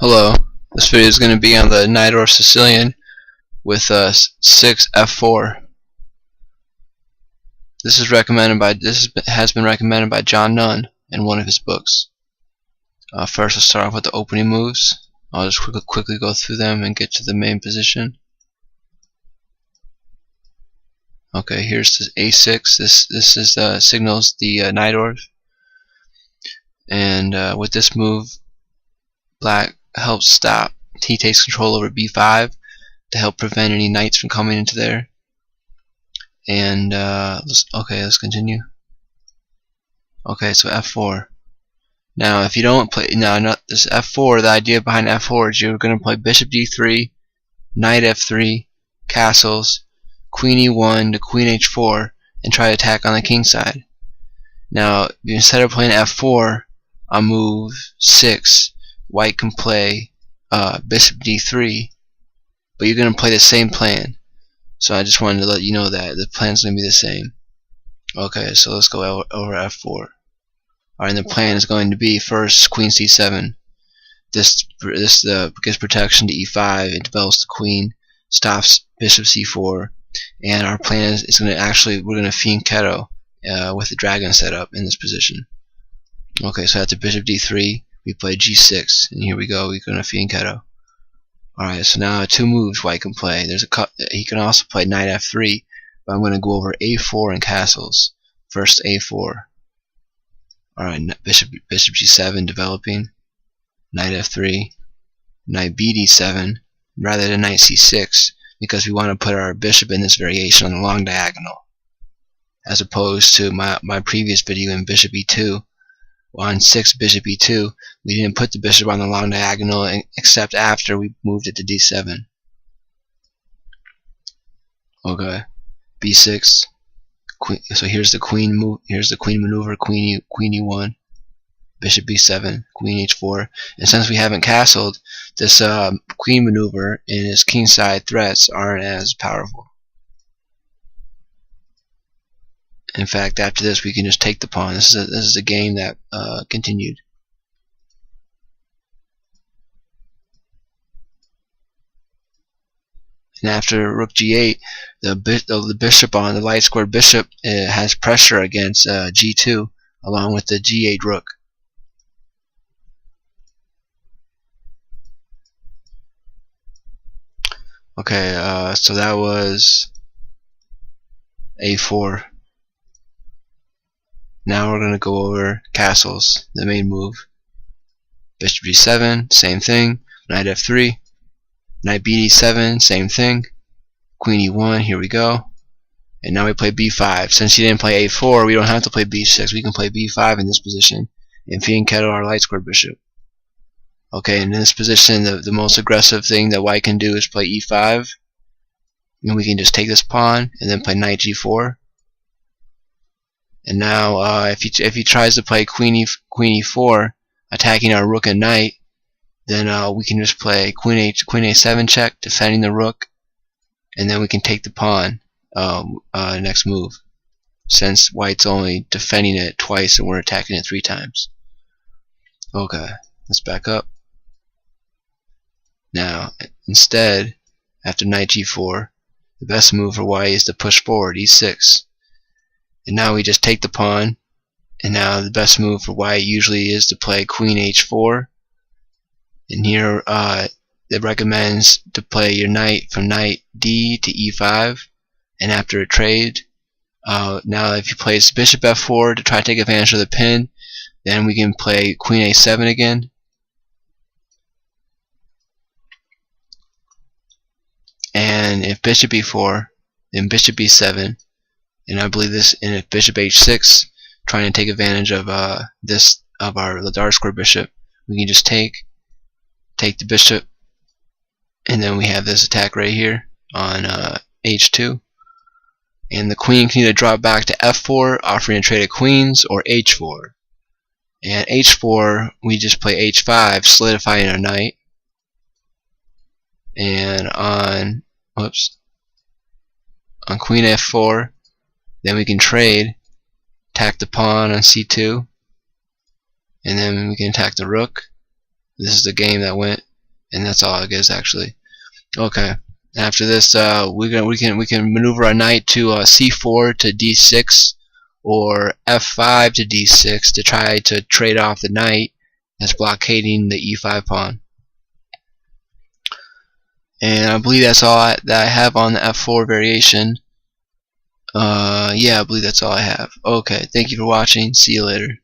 Hello, this video is going to be on the Najdorf Sicilian with 6 f4. This has been recommended by John Nunn in one of his books. First, I'll start off with the opening moves. I'll just quickly go through them and get to the main position. Okay, here's the a6. This is signals the Najdorf, and with this move, Black helps stop. He takes control over b5 to help prevent any knights from coming into there. And let's continue. Okay, so f4. Now, if you don't play this f4, the idea behind f4 is you're going to play bishop d3, knight f3, castles, queen e1 to queen h4, and try to attack on the king side. Now, instead of playing f4 on move 6, White can play bishop d3, but you're going to play the same plan. So I just wanted to let you know that the plan's going to be the same. Okay, so let's go over f4. Alright, and the plan is going to be first queen c7. This gives protection to e5. It develops the queen, stops bishop c4, and our plan is we're going to fianchetto with the dragon set up in this position. Okay, so after bishop d3, we play g6, and here we go. We're going to fianchetto. Alright, so now two moves White can play. He can also play knight f3, but I'm going to go over a4 and castles. First a4. Alright, bishop g7 developing. Knight f3. Knight bd7 rather than knight c6, because we want to put our bishop in this variation on the long diagonal, as opposed to my previous video in bishop e2. On 6 bishop e2, we didn't put the bishop on the long diagonal except after we moved it to d7. Okay, b6. So here's the queen move. Here's the queen maneuver. Queen e1, bishop b7, queen h4. And since we haven't castled, this queen maneuver and its kingside threats aren't as powerful. In fact, after this, we can just take the pawn. This is a game that continued. And after rook g8, the bishop on the light squared bishop has pressure against g2, along with the g8 rook. Okay, so that was a4. Now we're going to go over castles, the main move. Bishop g7, same thing. Knight f3. Knight bd7, same thing. Queen e1, here we go. And now we play b5. Since he didn't play a4, we don't have to play b6. We can play b5 in this position and fianchetto our light square bishop. Okay, and in this position, the most aggressive thing that White can do is play e5. And we can just take this pawn and then play knight g4. And now, if he tries to play queen e4, attacking our rook and knight, then we can just play queen a7 check, defending the rook, and then we can take the pawn next move. Since White's only defending it twice and we're attacking it 3 times. Okay, let's back up. Now, instead, after knight g4, the best move for White is to push forward e6. And now we just take the pawn, and now the best move for White usually is to play queen h4. And here it recommends to play your knight from knight d to e5, and after a trade, now if you play bishop f4 to try to take advantage of the pin, then we can play queen a7 again. And if bishop e4, then bishop b7. And I believe this, and if bishop h6, trying to take advantage of our dark square bishop, we can just take the bishop, and then we have this attack right here on h2. And the queen can either drop back to f4, offering a trade of queens, or h4. And h4, we just play h5, solidifying our knight. And on queen f4, then we can trade, attack the pawn on c2, and then we can attack the rook. This is the game that went and that's all, I guess, actually. Okay. After this, we can maneuver our knight to c4 to d6, or f5 to d6 to try to trade off the knight that's blockading the e5 pawn. And I believe that's all that I have on the f4 variation. Yeah, I believe that's all I have. Okay, thank you for watching. See you later.